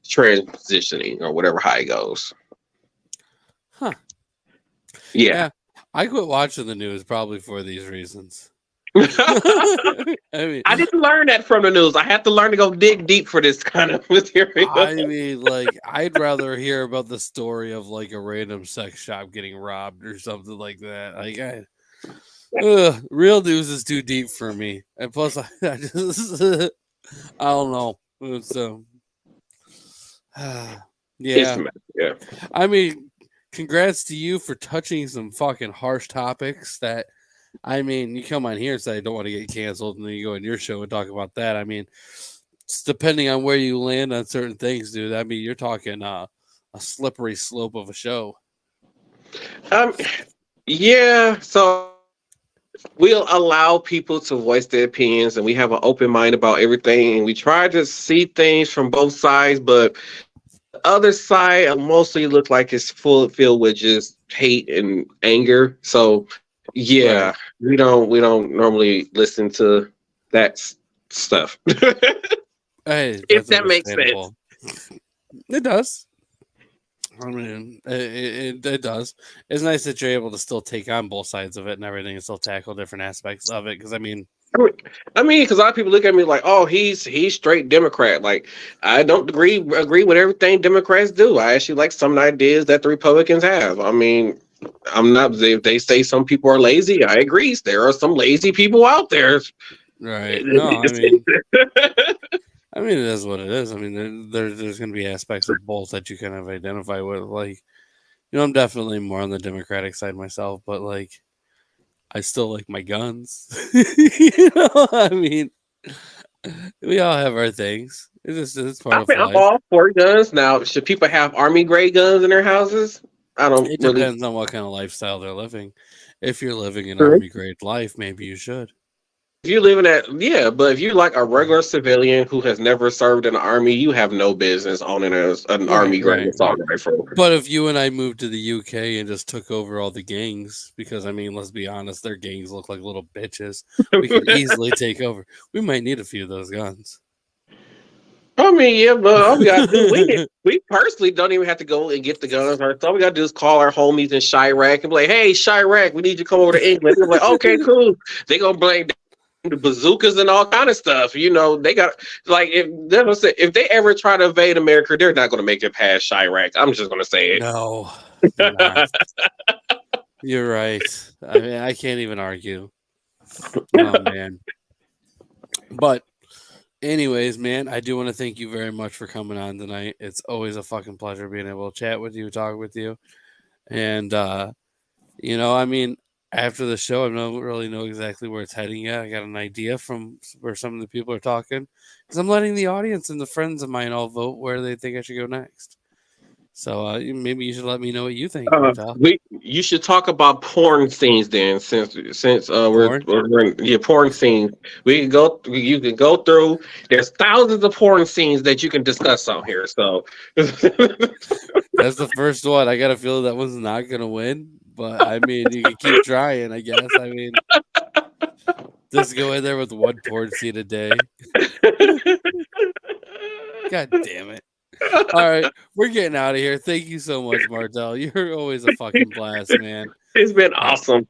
transitioning or whatever how it goes.
Huh.
Yeah.
I quit watching the news probably for these reasons. I mean,
I didn't learn that from the news. I had to learn to go dig deep for this kind of material.
I mean, like, I'd rather hear about the story of like a random sex shop getting robbed or something like that. Like, real news is too deep for me, and plus, I just, I don't know. It's yeah. I mean, congrats to you for touching some fucking harsh topics that. I mean, you come on here and say I don't want to get canceled, and then you go on your show and talk about that. I mean, it's depending on where you land on certain things, dude. I mean, you're talking a slippery slope of a show.
Yeah. So we'll allow people to voice their opinions, and we have an open mind about everything, and we try to see things from both sides, but the other side mostly look like it's filled with just hate and anger. So. Yeah, right. we don't normally listen to that stuff.
Hey,
if that makes sense.
It does. I mean, it does. It's nice that you're able to still take on both sides of it and everything, and still tackle different aspects of it. Because I mean,
because a lot of people look at me like, "Oh, he's straight Democrat." Like, I don't agree with everything Democrats do. I actually like some ideas that the Republicans have. I mean. I'm not. If they say some people are lazy, I agree. There are some lazy people out there.
Right. No, I mean, it is what it is. I mean, there's going to be aspects of both that you kind of identify with. Like, I'm definitely more on the Democratic side myself, but like, I still like my guns. I mean, we all have our things. It's part of life.
I'm all for guns. Now, should people have army grade guns in their houses?
It depends on what kind of lifestyle they're living. If you're living an army grade life, maybe you should.
If you live in that, but if you're like a regular civilian who has never served in the army, you have no business owning an army grade assault rifle.
But if you and I moved to the UK and just took over all the gangs, because I mean, let's be honest, their gangs look like little bitches. We could easily take over. We might need a few of those guns.
I mean, yeah, but all we gotta do, we personally don't even have to go and get the guns. All we gotta do is call our homies in Chirac and be like, "Hey, Chirac, we need you to come over to England." They're like, "Okay, cool." They gonna blame the bazookas and all kind of stuff. You know, they got like if they ever try to invade America, they're not gonna make it past Chirac. I'm just gonna say it.
No, they're not. You're right. I mean, I can't even argue. Oh man. But anyways, man, I do want to thank you very much for coming on tonight. It's always a fucking pleasure being able to chat with you, talk with you. And you know, I mean, after the show, I don't really know exactly where it's heading yet. I got an idea from where some of the people are talking. Because I'm letting the audience and the friends of mine all vote where they think I should go next. So maybe you should let me know what you think.
You should talk about porn scenes then, since we're in porn scenes. You can go through. There's thousands of porn scenes that you can discuss on here. So
that's the first one. I got a feeling that one's not gonna win, but I mean, you can keep trying. I guess. I mean, just go in there with one porn scene a day. God damn it. All right, we're getting out of here. Thank you so much, Martel. You're always a fucking blast, man.
It's been awesome,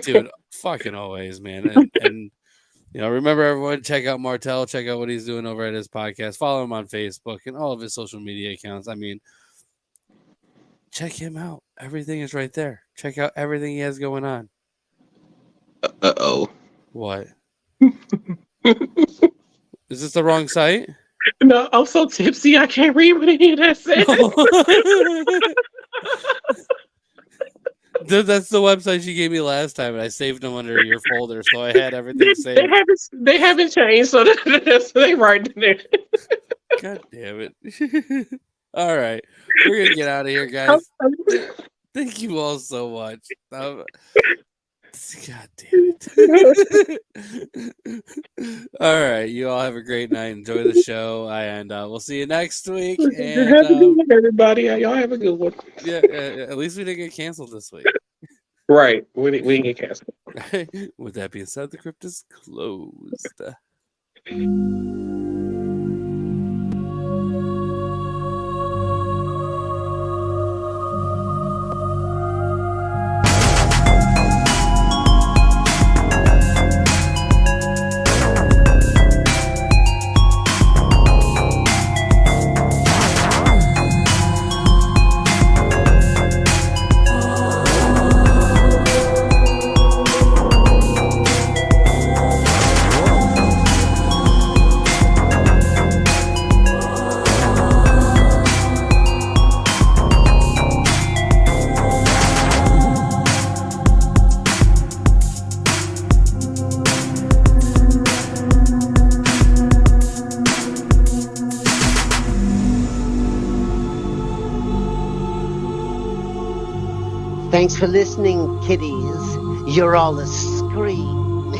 dude. Fucking always, man. And you know, remember everyone, check out Martel. Check out what he's doing over at his podcast. Follow him on Facebook and all of his social media accounts. I mean, check him out. Everything is right there. Check out everything he has going on.
Uh-oh.
What? Is this the wrong site?
No, I'm so tipsy I can't read what any of that says.
Dude, that's the website she gave me last time, and I saved them under your folder, so I had everything saved.
They haven't changed, so that's they right in there.
God damn it! All right, we're gonna get out of here, guys. Thank you all so much. God damn it. All right. You all have a great night. Enjoy the show. And we'll see you next week. And
everybody, y'all have a good one.
Yeah, at least we didn't get canceled this week.
Right. We didn't get canceled.
With that being said, the crypt is closed.
Thanks for listening, kiddies. You're all a scream.